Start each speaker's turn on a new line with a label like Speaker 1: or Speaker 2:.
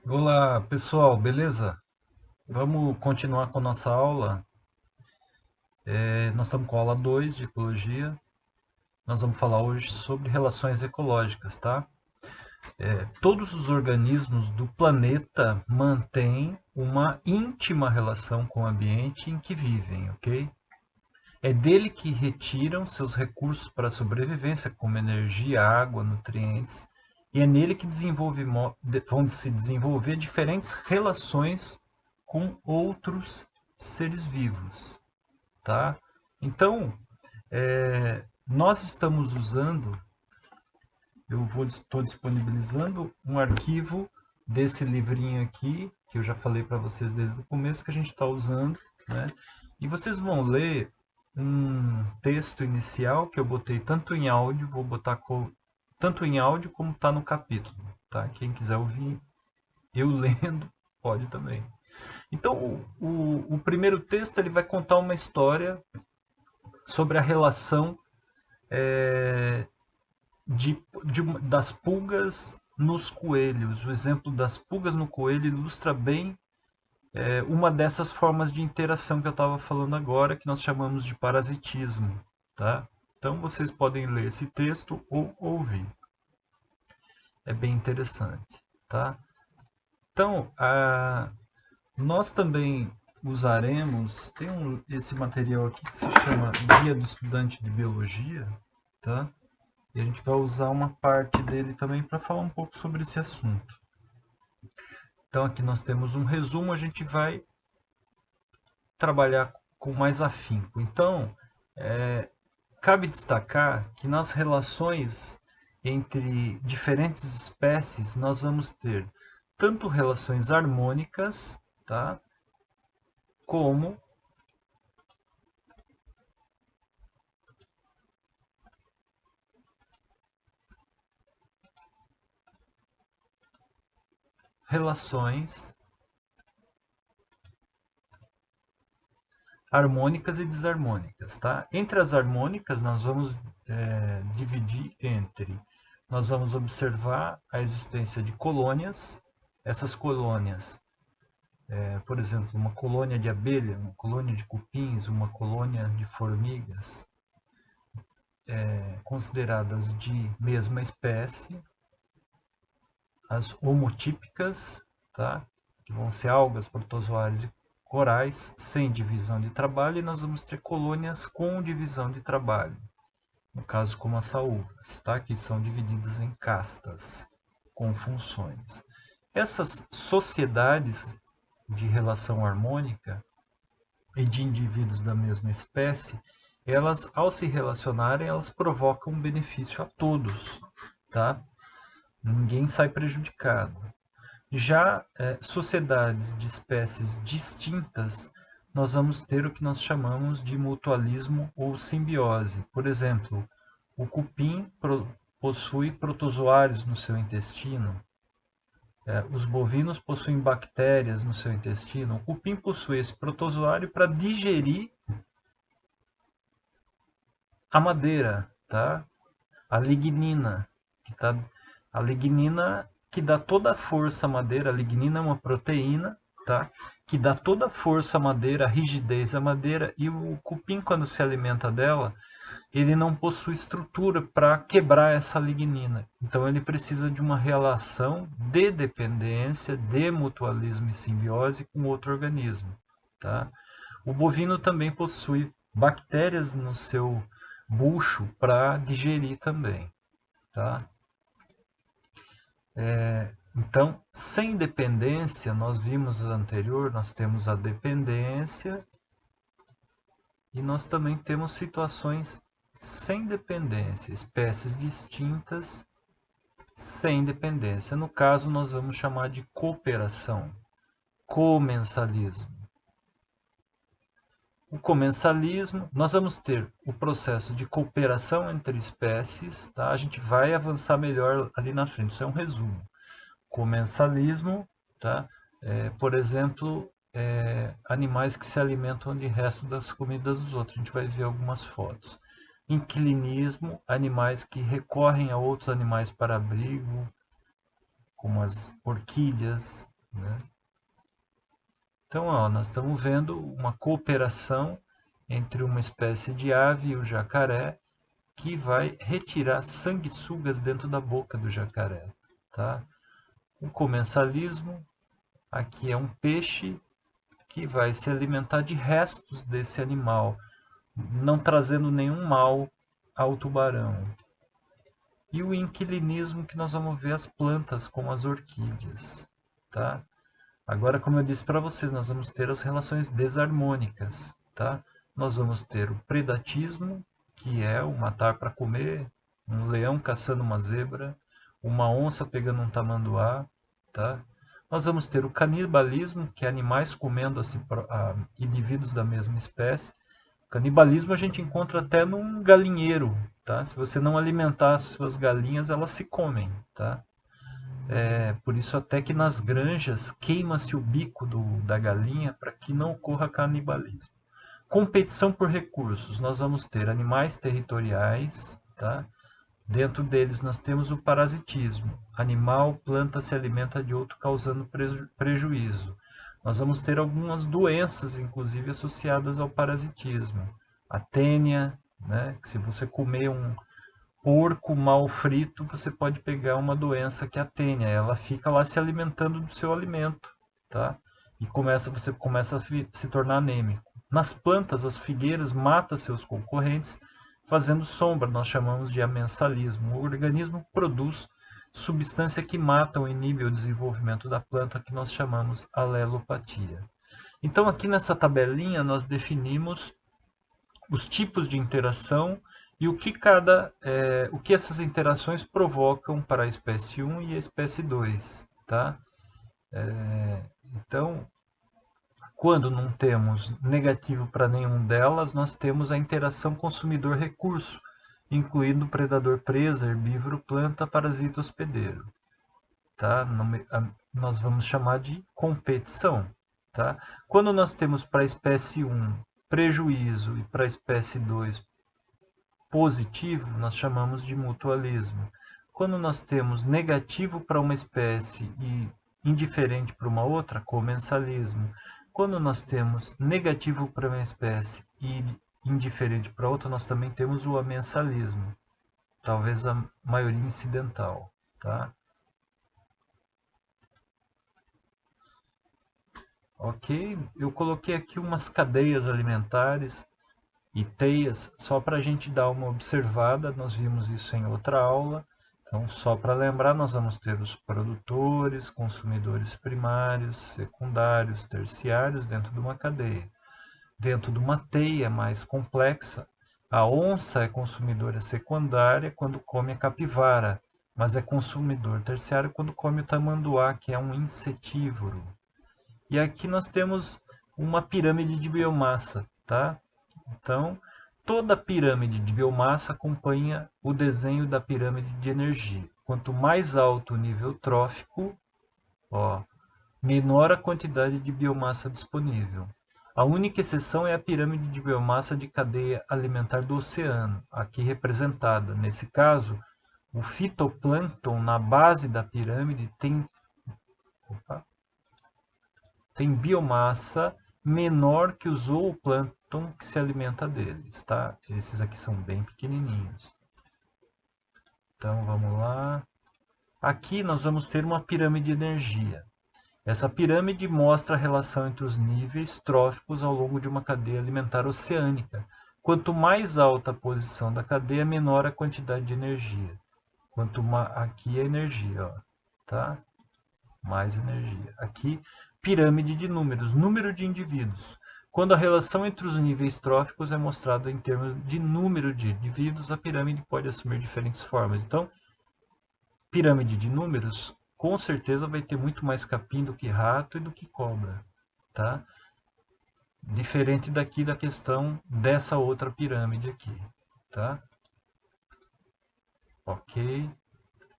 Speaker 1: Olá, pessoal, beleza? Vamos continuar com a nossa aula. Nós estamos com a aula 2 de ecologia. Nós vamos falar hoje sobre relações ecológicas, tá? Todos os organismos do planeta mantêm uma íntima relação com o ambiente em que vivem, ok? É dele que retiram seus recursos para a sobrevivência, como energia, água, nutrientes, e é nele que vão se desenvolver diferentes relações com outros seres vivos, tá? Então, nós estamos usando, estou disponibilizando um arquivo desse livrinho aqui, que eu já falei para vocês desde o começo, que a gente está usando, né? E vocês vão ler um texto inicial que eu botei tanto em áudio, vou botar tanto em áudio como está no capítulo, tá? Quem quiser ouvir eu lendo, pode também. Então, o primeiro texto ele vai contar uma história sobre a relação das pulgas nos coelhos. O exemplo das pulgas no coelho ilustra bem uma dessas formas de interação que eu estava falando agora, que nós chamamos de parasitismo. Tá? Então, vocês podem ler esse texto ou ouvir. É bem interessante. Tá? Então, nós também usaremos, esse material aqui que se chama Guia do Estudante de Biologia, tá? E a gente vai usar uma parte dele também para falar um pouco sobre esse assunto. Então aqui nós temos um resumo, a gente vai trabalhar com mais afinco. Então, cabe destacar que nas relações entre diferentes espécies nós vamos ter tanto relações harmônicas, tá? Como relações harmônicas e desarmônicas, tá? Entre as harmônicas, nós vamos dividir entre, nós vamos observar a existência de colônias. Essas colônias, por exemplo, uma colônia de abelha, uma colônia de cupins, uma colônia de formigas, consideradas de mesma espécie, as homotípicas, tá? Que vão ser algas, protozoários e corais sem divisão de trabalho, e nós vamos ter colônias com divisão de trabalho, no caso como as saúvas, tá? Que são divididas em castas com funções. Essas sociedades de relação harmônica e de indivíduos da mesma espécie, elas, ao se relacionarem, elas provocam um benefício a todos, tá? Ninguém sai prejudicado. Já sociedades de espécies distintas, nós vamos ter o que nós chamamos de mutualismo ou simbiose. Por exemplo, o cupim possui protozoários no seu intestino, os bovinos possuem bactérias no seu intestino. O cupim possui esse protozoário para digerir a madeira, tá? A lignina, a lignina que dá toda a força à madeira. A lignina é uma proteína, tá? Que dá toda a força à madeira, a rigidez à madeira, e o cupim, quando se alimenta dela, ele não possui estrutura para quebrar essa lignina. Então ele precisa de uma relação de dependência, de mutualismo e simbiose com outro organismo, tá? O bovino também possui bactérias no seu bucho para digerir também, tá? Então, sem dependência, nós vimos anterior, nós temos a dependência e nós também temos situações sem dependência, espécies distintas sem dependência. No caso, nós vamos chamar de cooperação, comensalismo. O comensalismo, nós vamos ter o processo de cooperação entre espécies, tá? A gente vai avançar melhor ali na frente, isso é um resumo. Comensalismo, tá? Por exemplo, animais que se alimentam de resto das comidas dos outros. A gente vai ver algumas fotos. Inquilinismo, animais que recorrem a outros animais para abrigo, como as orquídeas. né? Então, ó, nós estamos vendo uma cooperação entre uma espécie de ave e o jacaré, que vai retirar sanguessugas dentro da boca do jacaré, tá? O comensalismo, aqui é um peixe que vai se alimentar de restos desse animal, não trazendo nenhum mal ao tubarão. E o inquilinismo, que nós vamos ver as plantas como as orquídeas, tá? Agora, como eu disse para vocês, nós vamos ter as relações desarmônicas, tá? Nós vamos ter o predatismo, que é o matar para comer, um leão caçando uma zebra, uma onça pegando um tamanduá, tá? Nós vamos ter o canibalismo, que é animais comendo indivíduos da mesma espécie. Canibalismo a gente encontra até num galinheiro, tá? Se você não alimentar as suas galinhas, elas se comem, tá? Por isso até que nas granjas queima-se o bico da galinha para que não ocorra canibalismo. Competição por recursos. Nós vamos ter animais territoriais, tá? Dentro deles nós temos o parasitismo. Animal, planta se alimenta de outro causando prejuízo. Nós vamos ter algumas doenças, inclusive, associadas ao parasitismo. A tênia, né? Que se você comer um porco mal frito, você pode pegar uma doença que é a tênia. Ela fica lá se alimentando do seu alimento, tá? E você começa a se tornar anêmico. Nas plantas, as figueiras matam seus concorrentes, fazendo sombra, nós chamamos de amensalismo. O organismo produz substância que mata ou inibe o desenvolvimento da planta, que nós chamamos alelopatia. Então, aqui nessa tabelinha, nós definimos os tipos de interação e o que essas interações provocam para a espécie 1 e a espécie 2. Tá? Então, quando não temos negativo para nenhum delas, nós temos a interação consumidor-recurso, incluindo predador-presa, herbívoro, planta, parasita, hospedeiro. Tá? Nós vamos chamar de competição. Tá? Quando nós temos para a espécie 1 prejuízo e para a espécie 2 positivo, nós chamamos de mutualismo. Quando nós temos negativo para uma espécie e indiferente para uma outra, comensalismo. Quando nós temos negativo para uma espécie e indiferente para outra, nós também temos o amensalismo, talvez a maioria incidental, tá? Ok, eu coloquei aqui umas cadeias alimentares e teias, só para a gente dar uma observada, nós vimos isso em outra aula. Então, só para lembrar, nós vamos ter os produtores, consumidores primários, secundários, terciários dentro de uma cadeia. Dentro de uma teia mais complexa, a onça é consumidora secundária quando come a capivara, mas é consumidor terciário quando come o tamanduá, que é um insetívoro. E aqui nós temos uma pirâmide de biomassa, tá? Então, toda a pirâmide de biomassa acompanha o desenho da pirâmide de energia. Quanto mais alto o nível trófico, menor a quantidade de biomassa disponível. A única exceção é a pirâmide de biomassa de cadeia alimentar do oceano, aqui representada. Nesse caso, o fitoplâncton na base da pirâmide tem biomassa menor que o zooplâncton que se alimenta deles, tá? Esses aqui são bem pequenininhos. Então, vamos lá. Aqui nós vamos ter uma pirâmide de energia. Essa pirâmide mostra a relação entre os níveis tróficos ao longo de uma cadeia alimentar oceânica. Quanto mais alta a posição da cadeia, menor a quantidade de energia. Aqui é energia, tá? Mais energia. Aqui, pirâmide de números, número de indivíduos. Quando a relação entre os níveis tróficos é mostrada em termos de número de indivíduos, a pirâmide pode assumir diferentes formas. Então, pirâmide de números, com certeza vai ter muito mais capim do que rato e do que cobra, tá? Diferente daqui da questão dessa outra pirâmide aqui, tá? Ok.